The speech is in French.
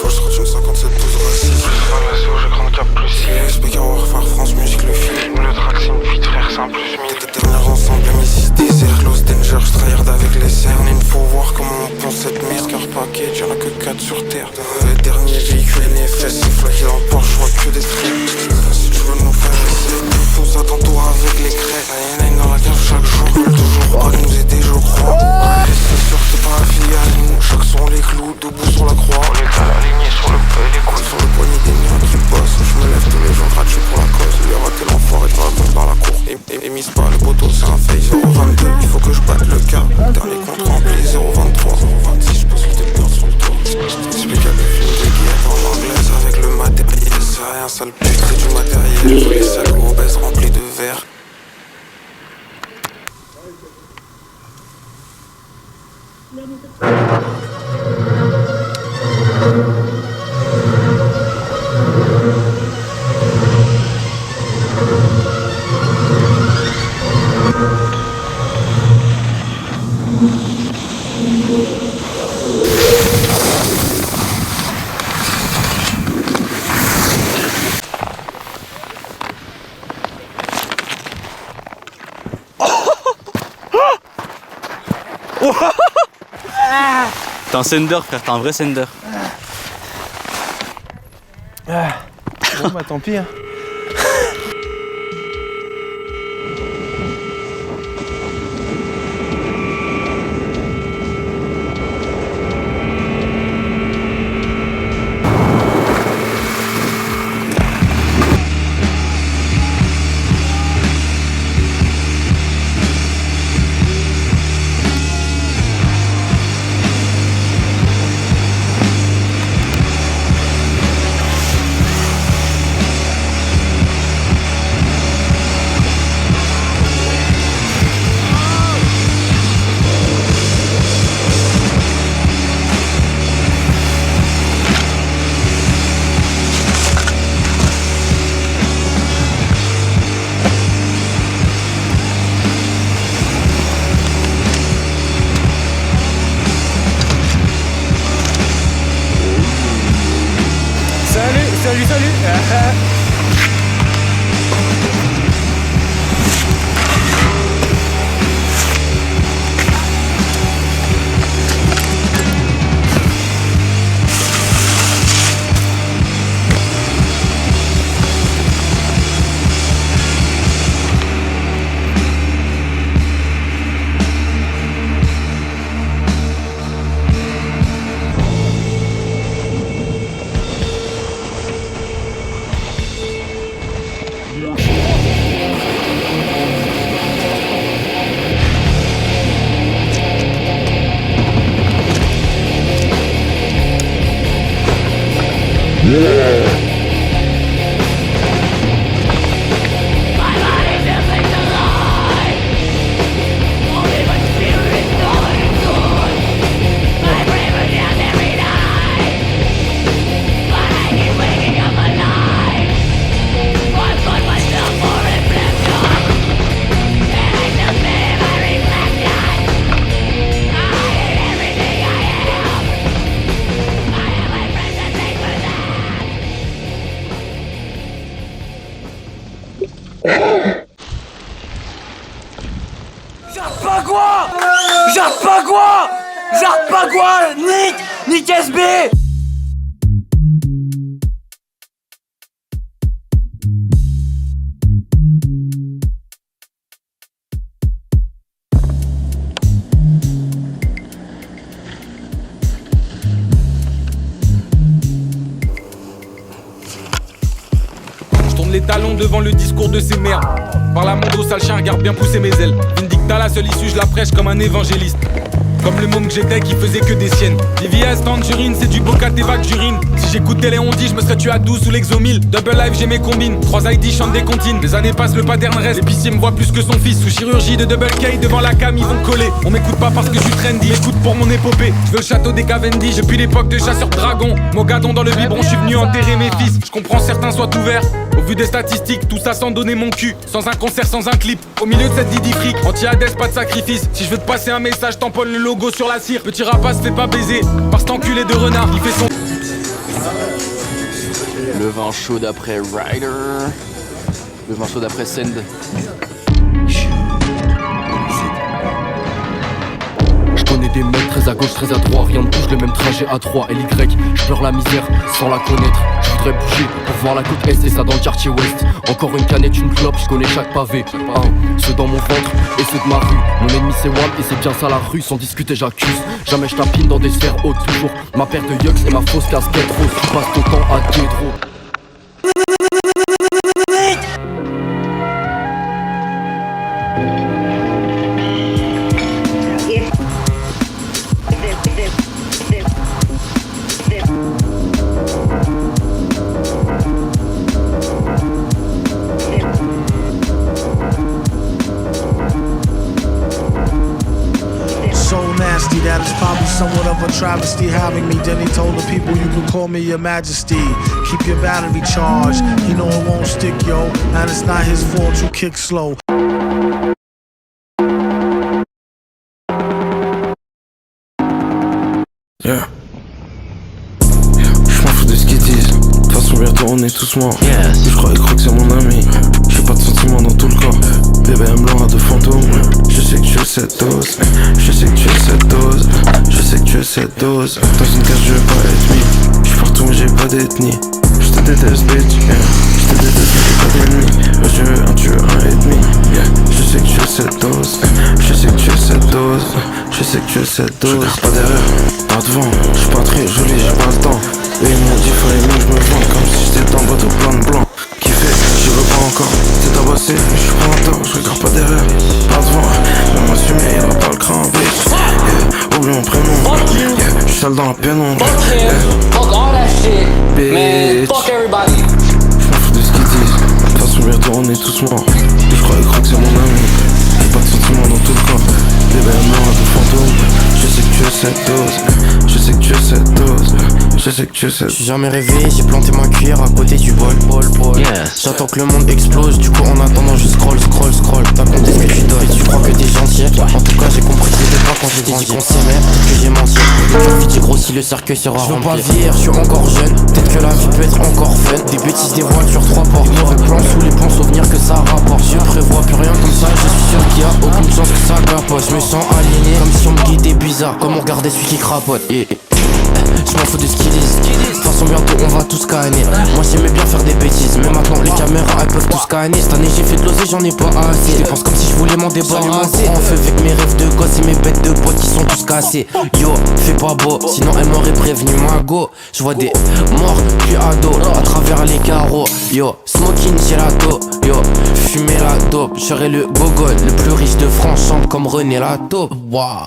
gauche, trotte une 57 12 raciste. Fin de l'assaut, je grande cap plus 6. SPK Warfare France Musique le film. Le track c'est une vie de frère, c'est un plus 1000. T'es dernière ensemble, M6 désert, Lost Danger, j'tryhard avec les cernes. Il faut voir comment on pense cette merde, car package, y'en a que 4 sur terre. Dernier véhicule NFS, c'est flaqué dans le Porsche, j'vois que des strips. Si tu veux nous faire essayer, fonce à ton tour avec les crêpes. Y'en a dans la cave chaque jour, veulent toujours pas nous aider, je crois. Ouais, c'est sûr que t'es pas affilié à nous, chaque son les clous, debout sur la croix. On est à l'aligné sur le peu et les couilles. Sur le poignet des miens qui bossent, je me lève tous les jours gratuit pour la cause. Il a raté l'enfoiré, je raconte dans la cour. Et mise pas le poteau, c'est un fake 022. Il faut que je batte le cas. Dernier compte rempli 023. 026, je pose le départ sur le toit. Explique à le film de guillette en anglaise avec le matériel. C'est rien, sale pute, c'est du matériel. Tous les salles obèses remplis de verre. T'es un sender, frère, t'es un vrai sender. Bon bah tant pis hein. Salut. Jarpagua, Nick SB. Je tourne les talons devant le discours de ces merdes. Par la mondo, sale chien, regarde bien pousser mes ailes. Vindicta, la seule issue, je la prêche comme un évangéliste. Comme le môme que j'étais qui faisait que des siennes. DVS, tangerine, c'est du Bocateva que j'urine. Si j'écoutais les ondis, je me serais tué à 12 sous l'exomile. Double life, j'ai mes combines. 3 ID chantent des comptines. Les années passent, le pattern reste. L'épicier me voit plus que son fils. Sous chirurgie de double K, devant la cam, ils vont coller. On m'écoute pas parce que je suis trendy, m'écoute pour mon épopée. Je veux le château des Cavendish depuis l'époque de chasseur dragon. Mogadon dans le biberon, je suis venu enterrer mes fils. Je comprends certains soient ouverts. Au vu des statistiques, tout ça sans donner mon cul. Sans un concert, sans un clip. Au milieu de cette Didi fric, anti-Hades, pas de sacrifice. Si je veux te passer un message, tamponne le logo sur la cire. Petit rapace, fais pas baiser par cet enculé de renard. Il fait son. Le vin chaud d'après Ryder. Le vin chaud d'après Send. Je connais des mecs très à gauche, très à droite. Rien ne bouge, le même trajet à 3 LY. Je pleure la misère sans la connaître. Je voudrais bouger pour voir la côte Est et ça dans le quartier Ouest. Encore une canette, une clope, je connais chaque pavé. Ceux dans mon ventre et ceux de ma rue. Mon ennemi c'est Wam et c'est bien ça la rue. Sans discuter j'accuse. Jamais je tapine dans des sphères hautes. Toujours ma paire de yucks et ma fausse casquette rose. Tu passes ton temps à Diedro. That is probably somewhat of a travesty having me. Then he told the people you can call me your majesty. Keep your battery charged, he know it won't stick, yo. And it's not his fault you kick slow. Yeah. Je m'en fous de ce qu'ils disent. De toute façon bientôt on est tous morts. Je crois que c'est mon ami. J'ai pas de sentiments dans tout le corps. Bébé elle me l'aura de fantôme. Je sais que tu es cette dose. Je sais que tu es cette dose. Je sais que tu es cette dose. Dans une cage je veux pas être mis. J'suis partout mais j'ai pas d'ethnie. J'te déteste bitch, yeah. J'te déteste mais j'ai pas d'ennemi. Je veux un tueur, un et demi, yeah. Je sais que tu es cette dose. Je sais que tu es cette dose. Je sais que tu es cette dose. Je garde pas d'erreur, pas devant. J'suis pas très joli, j'ai pas le temps. Et ils m'ont dit fallait mieux que je me vende. Comme si j'étais dans le bateau plein de blanc. Kiffé, j'y veux pas encore. C'est tabassé, mais j'suis pas en tort. Je regarde pas derrière, pas devant. Même assumé, il a pas le cran, bitch, yeah. Oublie mon prénom, yeah. J'suis seul dans la pénombre, yeah. Fuck all that shit, bitch. man, fuck everybody. J'm'en fous de ce qu'ils disent. De toute façon bientôt on est tous morts. Je crois que c'est mon ami. J'ai pas de sentiments dans tout le corps. Bébé elle meurt de fantôme. Je sais que tu es cette dose. Je sais que tu es cette dose. Je sais que tu es cette. J'suis jamais rêvé, j'ai planté ma cuillère à côté du bol. J'attends que le monde explose, du coup en attendant je scroll. T'as compté ce que tu donnes, tu crois que t'es gentil. En tout cas j'ai compris que c'était pas quand j'ai dit qu'on s'aimait, peut-être que j'ai menti. Vite j'ai grossi, le cercueil sera rempli. Je veux pas vieillir, j'suis encore jeune. Peut-être que la vie peut être encore fun. Des bêtises, des voitures, 3 portes. Mauvais plans sous les ponts, souvenirs que ça rapporte. Je prévois plus rien comme ça, je suis sûr qu'il y a aucune chance que ça capote. Je me sens aliéné, comme si on me guidait bizarre. Comme on regardait celui qui crapote. Je m'en fous de ce qu'ils disent. De toute façon bientôt on va tous scanner. Moi j'aimais bien faire des bêtises, mais maintenant les caméras elles peuvent tout scanner. Cette année j'ai fait de l'oseille, j'en ai pas assez. Je dépense comme si je voulais m'en débarrasser. En feu avec mes rêves de gosse et mes bêtes de potes qui sont tous cassés. Yo, fais pas beau, sinon elle m'aurait prévenu ma go. Je vois des morts puis ados à travers les carreaux. Yo, smoking gelato. Yo, fumer la dope. Je serai le gogol le plus riche de France, chante comme René la taupe. Wow.